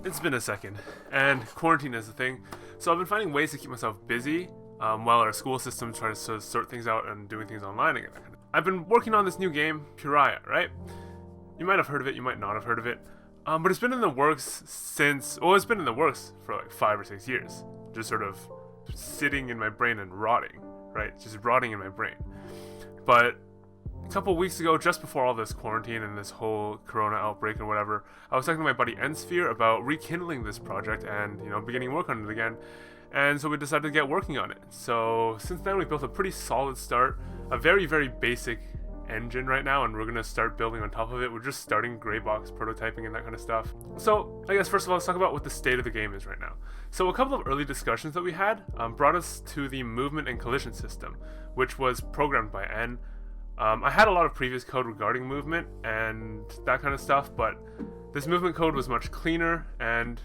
It's been a second, and quarantine is a thing, so I've been finding ways to keep myself busy while our school system tries to sort things out and doing things online again. I've been working on this new game, Pureia, right? You might have heard of it, you might not have heard of it, but it's been in the works it's been in the works for like 5 or 6 years, just sort of sitting in my brain and rotting, right? Just rotting in my brain. But a couple of weeks ago, just before all this quarantine and this whole corona outbreak and whatever, I was talking to my buddy Ensphere about rekindling this project and, beginning work on it again. And so we decided to get working on it. So since then, we built a pretty solid start, a very, very basic engine right now, and we're going to start building on top of it. We're just starting gray box prototyping and that kind of stuff. So I guess first of all, let's talk about what the state of the game is right now. So a couple of early discussions that we had brought us to the movement and collision system, which was programmed by N. I had a lot of previous code regarding movement and that kind of stuff, but this movement code was much cleaner and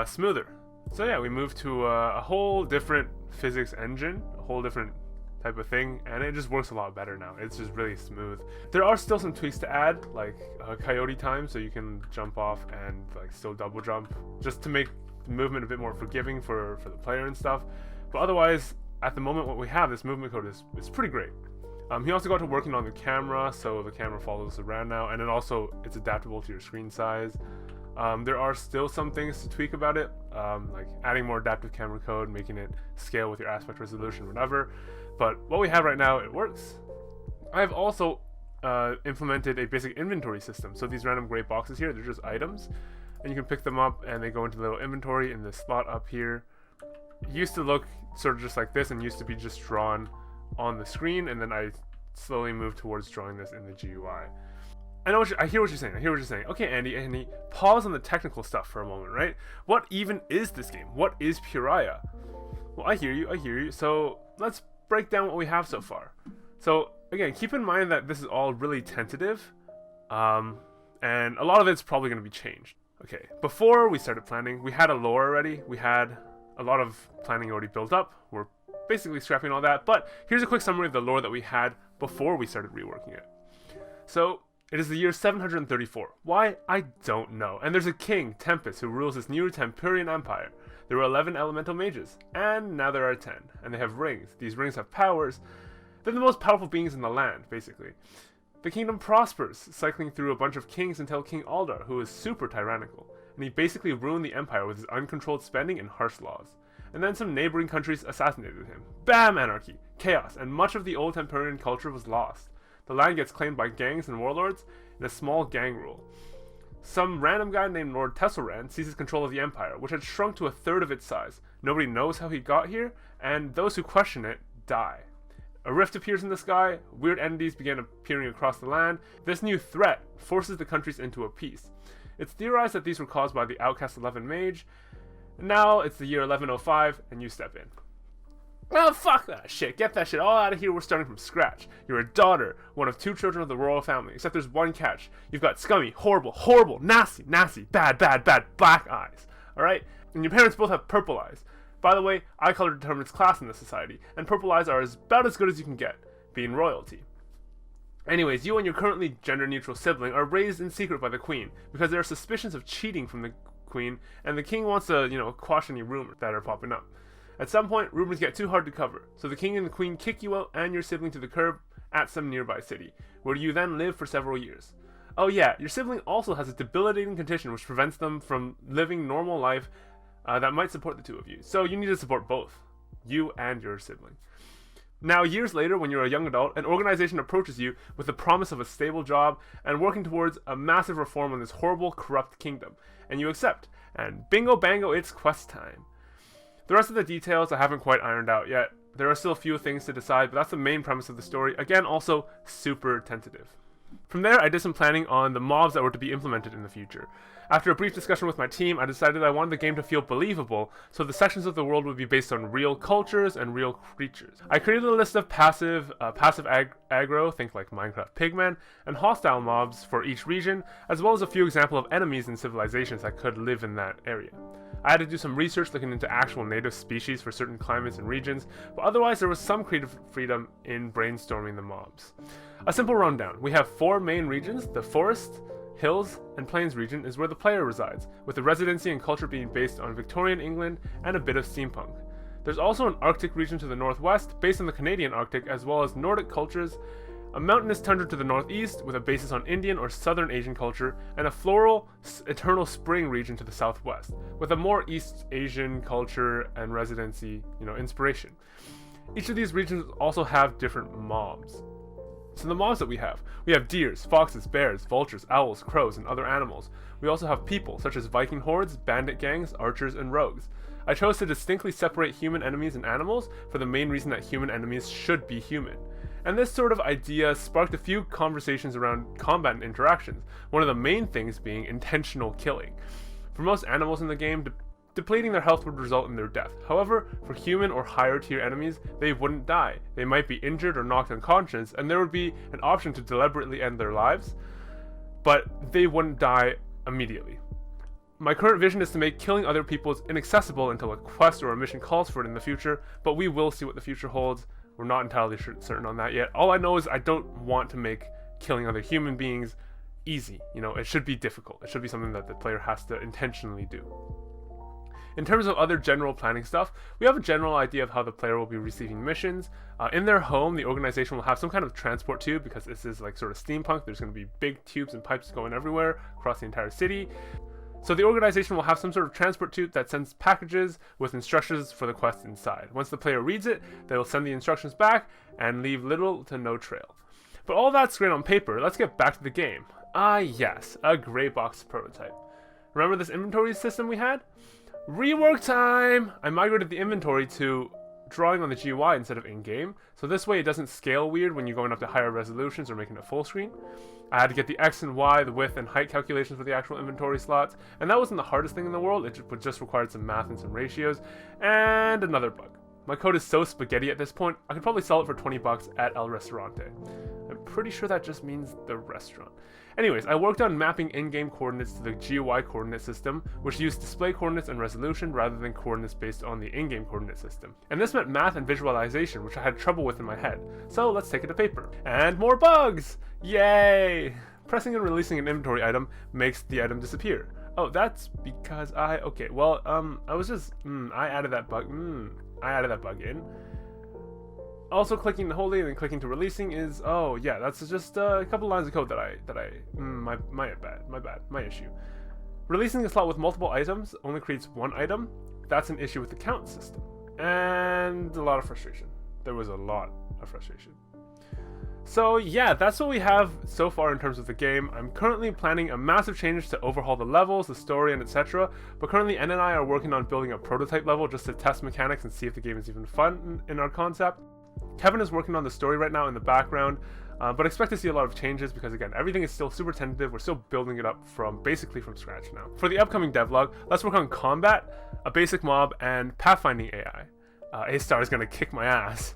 smoother. So yeah, we moved to a whole different physics engine, a whole different type of thing, and it just works a lot better now. It's just really smooth. There are still some tweaks to add, like coyote time, so you can jump off and like still double jump, just to make the movement a bit more forgiving for the player and stuff. But otherwise, at the moment, what we have, this movement code is pretty great. He also got to working on the camera, so the camera follows us around now, and then also it's adaptable to your screen size. There are still some things to tweak about it, like adding more adaptive camera code, making it scale with your aspect resolution, whatever. But what we have right now, it works. I've also implemented a basic inventory system. So these random gray boxes here, they're just items, and you can pick them up and they go into the little inventory in this slot up here. It used to look sort of just like this and used to be just drawn on the screen, and then I slowly moved towards drawing this in the GUI. I hear what you're saying. Okay, Andy, pause on the technical stuff for a moment, right? What even is this game? What is Pureia? Well, I hear you. So let's break down what we have so far. So again, keep in mind that this is all really tentative, and a lot of it's probably going to be changed. Okay, before we started planning, we had a lore already. We had a lot of planning already built up. We're basically scrapping all that, but here's a quick summary of the lore that we had before we started reworking it. So it is the year 734. Why? I don't know. And there's a king, Tempest, who rules this new Tempurian empire. There were 11 elemental mages, and now there are 10, and they have rings. These rings have powers. They're the most powerful beings in the land, basically. The kingdom prospers, cycling through a bunch of kings until King Aldar, who is super tyrannical, and he basically ruined the empire with his uncontrolled spending and harsh laws. And then some neighboring countries assassinated him. Bam! Anarchy, chaos, and much of the old Tempurian culture was lost. The land gets claimed by gangs and warlords in a small gang rule. Some random guy named Lord Tesselrand seizes control of the empire, which had shrunk to a third of its size. Nobody knows how he got here, and those who question it die. A rift appears in the sky, weird entities begin appearing across the land. This new threat forces the countries into a peace. It's theorized that these were caused by the outcast 11 mage. Now it's the year 1105, and you step in. Oh, fuck that shit. Get that shit all out of here. We're starting from scratch. You're a daughter, one of 2 children of the royal family, except there's one catch. You've got scummy, horrible, nasty, bad, black eyes. Alright? And your parents both have purple eyes. By the way, eye color determines class in this society, and purple eyes are about as good as you can get, being royalty. Anyways, you and your currently gender-neutral sibling are raised in secret by the queen, because there are suspicions of cheating from the queen, and the king wants to, quash any rumors that are popping up. At some point, rumors get too hard to cover, so the king and the queen kick you out and your sibling to the curb at some nearby city, where you then live for several years. Oh yeah, your sibling also has a debilitating condition which prevents them from living normal life that might support the two of you, so you need to support both, you and your sibling. Now, years later, when you're a young adult, an organization approaches you with the promise of a stable job and working towards a massive reform on this horrible, corrupt kingdom, and you accept, and bingo bango, it's quest time. The rest of the details I haven't quite ironed out yet. There are still a few things to decide, but that's the main premise of the story. Again, also super tentative. From there, I did some planning on the mobs that were to be implemented in the future. After a brief discussion with my team, I decided I wanted the game to feel believable, so the sections of the world would be based on real cultures and real creatures. I created a list of passive aggro, think like Minecraft Pigman, and hostile mobs for each region, as well as a few examples of enemies and civilizations that could live in that area. I had to do some research looking into actual native species for certain climates and regions, but otherwise there was some creative freedom in brainstorming the mobs. A simple rundown. We have 4 main regions: the forest, Hills and Plains region is where the player resides, with the residency and culture being based on Victorian England and a bit of steampunk. There's also an Arctic region to the northwest, based on the Canadian Arctic, as well as Nordic cultures, a mountainous tundra to the northeast, with a basis on Indian or Southern Asian culture, and a floral, eternal spring region to the southwest, with a more East Asian culture and residency, inspiration. Each of these regions also have different mobs. So the mobs that we have deers, foxes, bears, vultures, owls, crows, and other animals. We also have people, such as Viking hordes, bandit gangs, archers, and rogues. I chose to distinctly separate human enemies and animals for the main reason that human enemies should be human. And this sort of idea sparked a few conversations around combat and interactions, one of the main things being intentional killing. For most animals in the game, depleting their health would result in their death. However, for human or higher tier enemies, they wouldn't die. They might be injured or knocked unconscious, and there would be an option to deliberately end their lives, but they wouldn't die immediately. My current vision is to make killing other people inaccessible until a quest or a mission calls for it in the future, but we will see what the future holds. We're not entirely certain on that yet. All I know is I don't want to make killing other human beings easy. It should be difficult. It should be something that the player has to intentionally do. In terms of other general planning stuff, we have a general idea of how the player will be receiving missions. In their home, the organization will have some kind of transport tube, because this is like sort of steampunk. There's going to be big tubes and pipes going everywhere across the entire city. So the organization will have some sort of transport tube that sends packages with instructions for the quest inside. Once the player reads it, they will send the instructions back and leave little to no trail. But all that's great on paper. Let's get back to the game. Yes, a gray box prototype. Remember this inventory system we had? Rework time! I migrated the inventory to drawing on the GUI instead of in-game, so this way it doesn't scale weird when you're going up to higher resolutions or making it full screen. I had to get the X and Y, the width and height calculations for the actual inventory slots, and that wasn't the hardest thing in the world. It just required some math and some ratios, and another bug. My code is so spaghetti at this point, I could probably sell it for 20 bucks at El Restaurante. I'm pretty sure that just means the restaurant. Anyways, I worked on mapping in-game coordinates to the GUI coordinate system, which used display coordinates and resolution rather than coordinates based on the in-game coordinate system. And this meant math and visualization, which I had trouble with in my head. So let's take it to paper. And more bugs! Yay! Pressing and releasing an inventory item makes the item disappear. Oh, that's because I added that bug in. Also, clicking to holding and then clicking to releasing is, that's just a couple lines of code my issue. Releasing a slot with multiple items only creates one item. That's an issue with the count system. And a lot of frustration. There was a lot of frustration. So yeah, that's what we have so far in terms of the game. I'm currently planning a massive change to overhaul the levels, the story, and etc. But currently N and I are working on building a prototype level just to test mechanics and see if the game is even fun in our concept. Kevin is working on the story right now in the background, but expect to see a lot of changes because, again, everything is still super tentative. We're still building it up basically from scratch now. For the upcoming devlog, let's work on combat, a basic mob, and pathfinding AI. A-Star is going to kick my ass.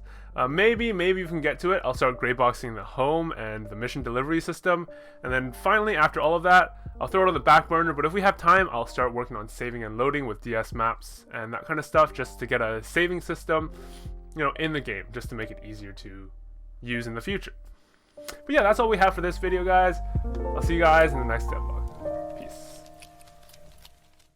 Maybe we can get to it. I'll start grayboxing the home and the mission delivery system, and then finally, after all of that, I'll throw it on the back burner, but if we have time, I'll start working on saving and loading with DS maps and that kind of stuff, just to get a saving system, in the game, just to make it easier to use in the future. But yeah, that's all we have for this video, guys. I'll see you guys in the next devlog.